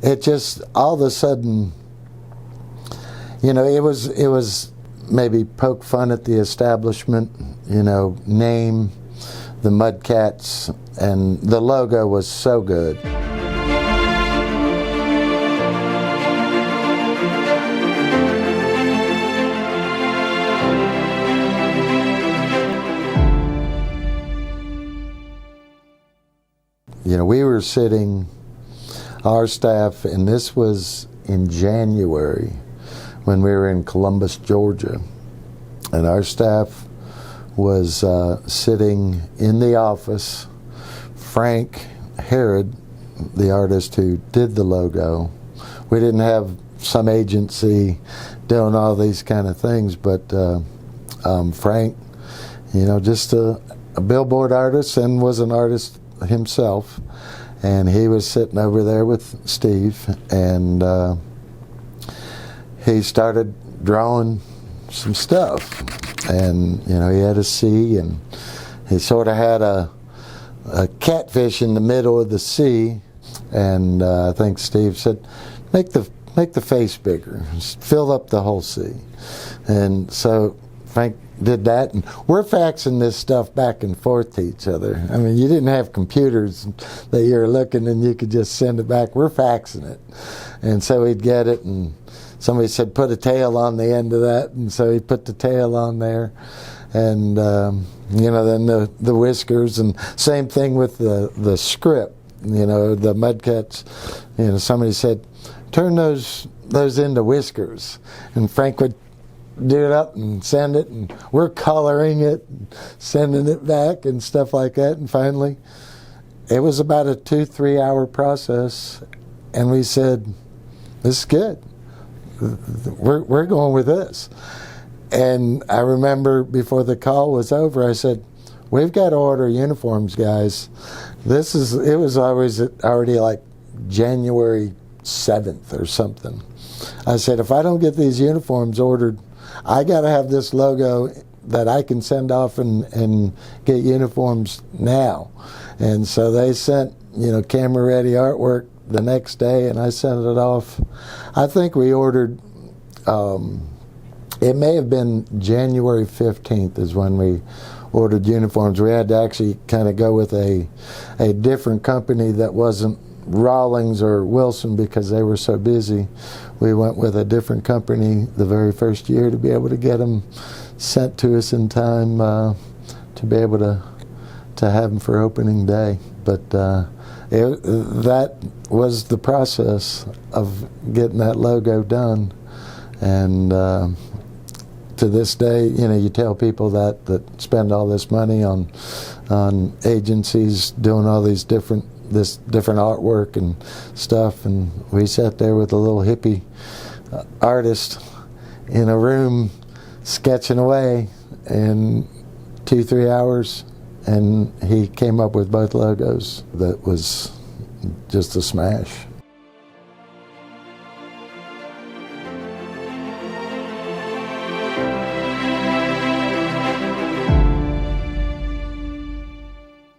it just all of a sudden, you know, it was maybe poke fun at the establishment, you know, name, the Mudcats, and the logo was so good. You know, we were sitting, our staff, and this was in January when we were in Columbus, Georgia, and our staff was sitting in the office. Frank Herod, the artist who did the logo, we didn't have some agency doing all these kind of things, but Frank, you know, just a billboard artist, and was an artist himself, and he was sitting over there with Steve, and he started drawing some stuff, and you know, he had a sea, and he sort of had a catfish in the middle of the sea, and I think Steve said, make the face bigger, fill up the whole sea. And so Frank did that, and we're faxing this stuff back and forth to each other. I mean, you didn't have computers that you were looking and you could just send it back. We're faxing it. And so he'd get it, and somebody said, put a tail on the end of that, and so he put the tail on there. And, you know, then the whiskers, and same thing with the script, you know, the Mudcats. You know, somebody said, turn those into whiskers. And Frank would do it up and send it, and we're coloring it and sending it back and stuff like that. And finally, it was about a 2-3 hour process, and we said, this is good. We're going with this. And I remember before the call was over, I said, we've got to order uniforms, guys. It was already like January 7th or something. I said, if I don't get these uniforms ordered, I got to have this logo that I can send off and get uniforms now. And so they sent, you know, camera-ready artwork the next day, and I sent it off. I think we ordered, it may have been January 15th is when we ordered uniforms. We had to actually kind of go with a different company that wasn't Rawlings or Wilson because they were so busy. We went with a different company the very first year to be able to get them sent to us in time to be able to have them for opening day. But that was the process of getting that logo done. And to this day, you know, you tell people that spend all this money on agencies doing all these different artwork and stuff, and we sat there with a little hippie artist in a room sketching away in 2-3 hours, and he came up with both logos. That was just a smash.